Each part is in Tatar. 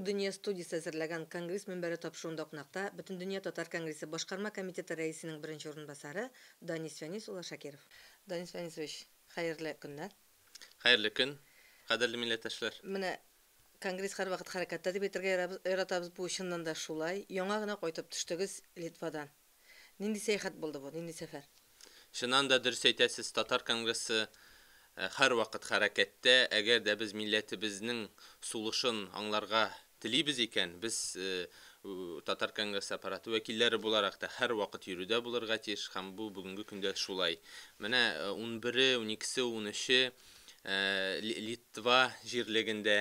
Бүтін дүния студиясы әзірләгән Конгресс мөнбәре тапшыруында кунакта Бүтін дүния татар конгрессы башкарма комитеты рәисенең беренче урынбасары Данис Фәнис улы Шакиров. Данис Фәнисович, хәерле көннәр. Хәерле көн, кадерле милләттәшләр. Менә Конгресс һәрвакыт хәрәкәттә дип әйтергә яратабыз, бу чыннан да шулай. Яңа гына кайтып төштегез Литвадан. Нинди сәяхәт булды бу, нинди сәфәр? Чыннан да дөрес әйтәсез, татар конгрессы һәрвакыт хәрәкәттә. Әгәр дә без милләтебезнең сулышын аңларга телибез икән, без татар конгрессы аппараты вәкилләре буларак та һәрвакыт йөрүдә булырга тиеш, һәм бу бүгенге көндә шулай. Менә 11, 12, 13 Литва җирлегендә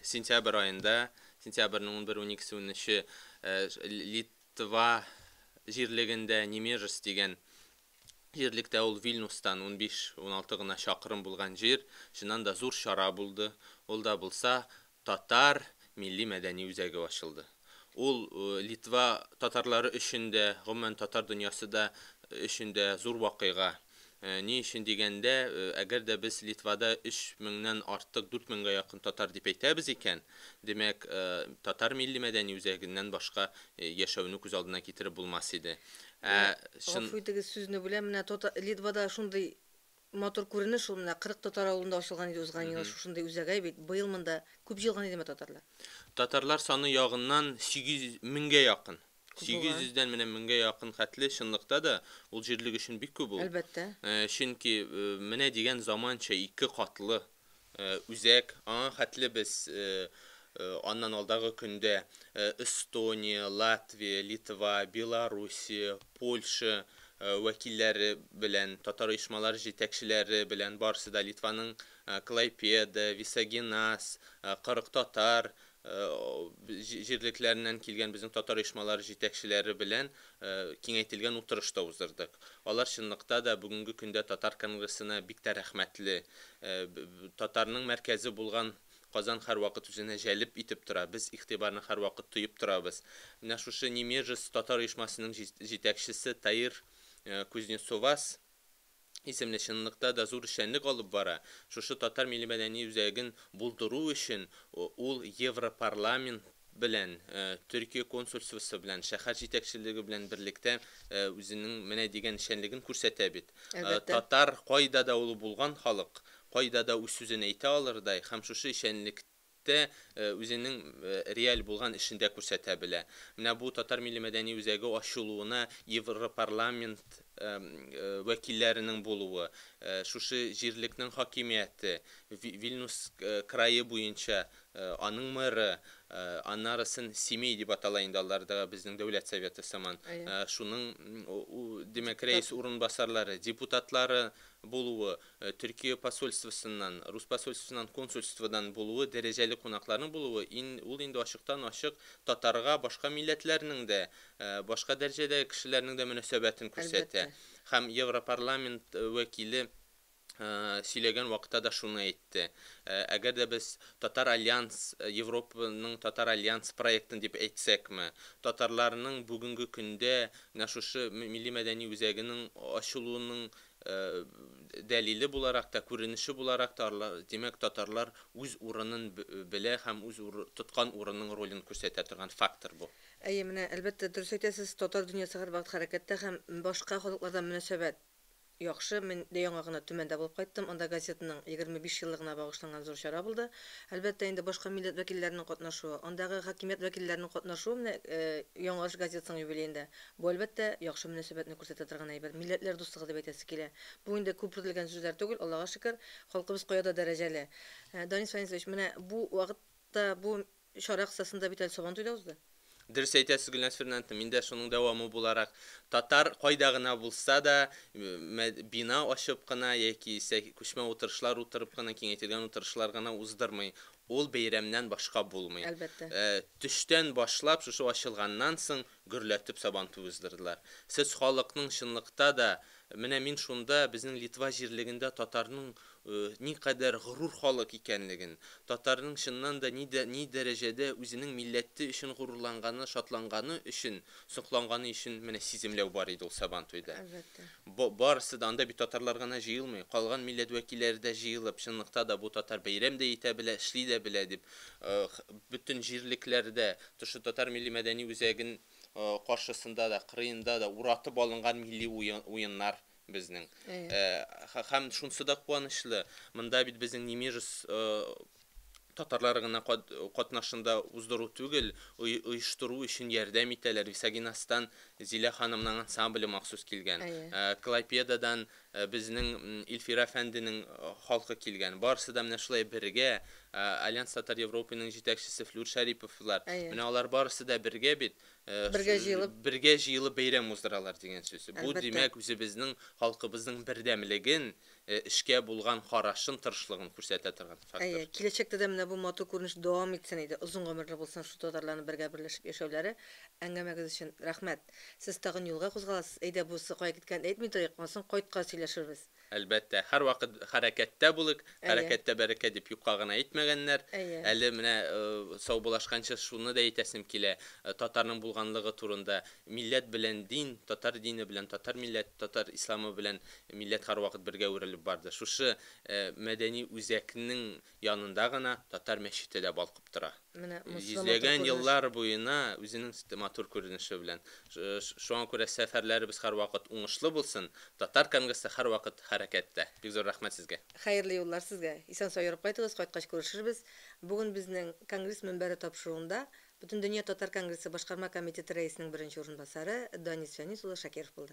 сентябрь айында, сентябрьнең 11, 12, 13 Литва җирлегендә Немежес дигән җирлектә, ул Вильнюстан 15-16 гына чакрым булган җир, чыннан да зур чара булды. Ул да булса татар милли мәдәни үзәге ачылды. Ул Литва татарлары өчен дә, гомумән татар дөньясы да өчен дә зур вакыйга. Ни өчен дигәндә, әгәр дә без Литвада 3000-нән артык 4000-га якын татар дип әйтәбез икән, демәк, татар милли мәдәни үзәгеннән башка яшәүне күз алдына китереп булмас иде. Гафуитегез сүзне беләм, менә Литвада шундый матур күренеш, ул менә 40 татар авылында ачылган иде узган ел, шундый үзәге бит. Быел монда күп җыелган идеме татарлар? Татарлар саны ягыннан 800 меңгә якын. 800-дән менә 1000-гә якын хәтле, чынлыкта да ул җирлек өчен бик күп ул. Әлбәттә. Чөнки менә дигән заманча 2 катлы үзәк, аңа хәтле без аннан алдагы көндә Эстония, Латвия, Литва, Белоруссия, Польша вәкилләре белән, татар оешмалары җитәкчеләре белән, барысы да Литваның Клайпеда, Висагинас, 40 татар җирлекләреннән килгән безнең татар оешмалары җитәкчеләре белән киңәйтелгән утырышта уздырдык. Алар чынлыкта да бүгенге көндә татар конгрессына бик тә рәхмәтле. Татарның мәркәзе булган Казан һәрвакыт үзенә җәлеп итеп тора. Без игътибарны һәрвакыт тоеп торабыз. Менә шушы Немежес татар оешмасының җитәкчесе Таир Кузнецовас исемле чынлыкта да зур эшчәнлек алып бара. Шушы татар милли мәдәни үзәген булдыру өчен ул Европарламент белән, Төркия консульствосы белән, шәһәр җитәкчелеге белән берлектә үзенең менә дигән эшчәнлеген күрсәтә бит. Татар кайда да ул булган халык, кайда да үз сүзен әйтә алырдай, һәм шушы эшчәнлектә үзенең реаль булган эшендә күрсәтә белә. Менә бу татар милли мәдәни үзәге ачылуына Европарламент вәкилләренең булуы, шушы җирлекнең хакимияте, Вильнюс крае буенча аның мэры, аннарысын Семей дип атала инде аларда безнең дәүләт советы сыман. Шуның демәк рәис урынбасарлары, депутатлары булуы, Төркия посольствосыннан, Рус посольствосыннан, консульстводан булуы, дәрәҗәле кунакларның булуы, ул инде ачыктан-ачык татарга башка милләтләрнең дә, башка дәрәҗәдәге кешеләрнең дә мөнәсәбәтен күрсәтә. Һәм Европарламент вәкиле сөйләгән вакытта да шуны әйтте. Әгәр дә без Татар альянс, Европаның Татар альянс проектын дип әйтсәкме, татарларның бүгенге көндә менә шушы милли мәдәни үзәгенең ачылуының дәлиле буларак та, күренеше буларак та, демәк татарлар үз урынын белә һәм үз тоткан урынның ролен күрсәтә торган фактор бу. Менә әлбәттә дөрес әйтәсез, татар дөньясы һәрвакыт хәрәкәттә һәм башка халыклардан мөнәсәбәт яхшы. Мен дә яңа гына Төмәндә булып кайттым. Анда газетаның 25 еллыгына багышланган зур чара булды. Әлбәттә инде башка милләт вәкилләренең катнашуы, андагы хакимият вәкилләренең катнашуы менә Яңаш газетасының юбилеенда. Бу әлбәттә яхшы мөнәсәбәтне күрсәтә торган әйбер. Милләтләр дуслыгы дип әйтәсе килә. Бу инде күперделгән сүзләр түгел, Аллага шөкер, халкыбыз каяда дәрәҗәле. Данис Фәнисович, менә бу вакытта бу чара кысасында бит әле Сабан туйда узды. Дөрес әйтәсез, Гөлнас Фернандовна, миндә шуның дәвамы буларак, татар кайда гына булса да, бина ачып кына яки күчмә утырышлар утырып кына, киңәйтелгән утырышлар гына уздырмый. Ул бәйрәмнән башка булмый. Әлбәттә. Төштән башлап, шушы ачылганнан соң гөрләтеп Сабан туй уздырдылар. Сез халыкның чынлыкта да, менә мин шунда безнең Литва җирлегендә татарның никадәр горур халык икәнлеген, татарның чыннан да ни дәрәҗәдә үзенең милләте өчен горурланганы, шатланганы өчен, сокланганы өчен менә сиземләү бар иде ул Сабантуйда. Әлбәттә. Барысы да анда бит татарлар гына җыелмый, калган милләт вәкилләре дә җыелып, чынлыкта да бу татар бәйрәм дә итә белә, эшли дә белә дип, бөтен җирлекләрдә тушы татар милли мәдәни үзәген каршысында да, кырыенда да уратып алынган милли уеннар безнең. Һәм шунсы да куанычлы, монда бит безнең Немирис татарлары гына катнашында уздыру түгел, оештыру өчен ярдәм итәләр. Висагинастан Зилә ханымның ансамбле махсус килгән. Клайпедадан безнең Илфира әфәнденең халкы килгән. Барысы да менә шулай бергә, Альянс Татар Европаның җитәкчесе Флүр Шәриповлар, менә алар барысы да бергә бит, бергә җыелып бәйрәм уздыралар дигән сүз. Бу димәк үзебезнең халкыбызның бердәмлеген, эшкә булган карашын, тырышлыгын күрсәтә торган фактор. Киләчәктә дә менә бу матур күренеш дәвам итсен иде. Озын гомерле булсын шу татарларны бергә берләшеп яшәүләре. Әңгәмәгез өчен рәхмәт. Сез тагын юлга кузгаласыз. Әйдә бусы кая киткән әйтми торыйк, монысын кайтка сөйләшербез. Әлбәттә, һәр вакыт хәрәкәттә булык, хәрәкәттә бәрәкәт дип юкка гына әйтмәгәннәр. Әле менә саубулашканча шуны да әйтәсем килә, татарның булганлыгы турында, милләт белән дин, татар дине белән татар милләт, татар исламы белән милләт һәр вакыт бергә үрелеп барды. Шушы мәдәни үзәкнең янында гына татар мәчете дә балкып тора. Йөзләгән еллар буена үзенең матур күренеше белән. Шуңа күрә сәфәрләребез һәр вакыт уңышлы булсын. Татар конгрессы һәр вакыт хәрәкәттә. Бик зур рәхмәт сезгә. Хәерле юллар сезгә. Исән-сау йөреп кайтыгыз, кайткач күрешербез. Бүген безнең конгресс мөнбәре тапшыруында Бөтен дөнья татар конгрессы башкарма комитеты рәисенең беренче урынбасары Данис Фәнис улы Шакиров булды.